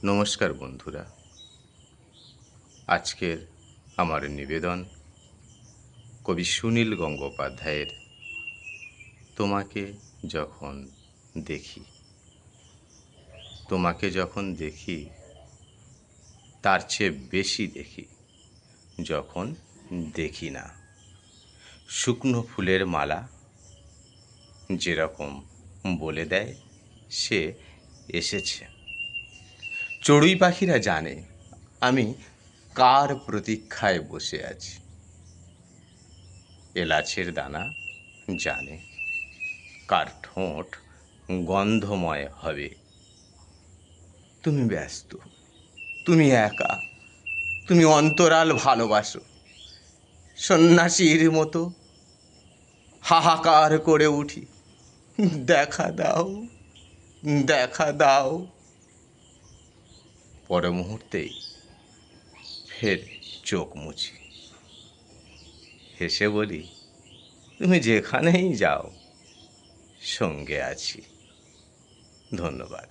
নমস্কার বন্ধুরা। আজকের আমার নিবেদন কবি সুনীল গঙ্গোপাধ্যায়ের তোমাকে যখন দেখি। তোমাকে যখন দেখি তার চেয়ে বেশি দেখি যখন দেখি না। শুকনো ফুলের মালা যেরকম বলে দেয় সে এসেছে। চড়ুই পাখিরা জানে আমি কার প্রতীক্ষায় বসে আছি। এলাচের দানা জানে কার ঠোঁট গন্ধময় হবে। তুমি ব্যস্ত, তুমি একা, তুমি অন্তরাল ভালোবাসো। সন্ন্যাসীর মতো হাহাকার করে উঠি, দেখা দাও, দেখা দাও। পর মুহূর্তেই ফের চোখ মুছি, হেসে বলি তুমি যেখানেই যাও সঙ্গে আছি। ধন্যবাদ।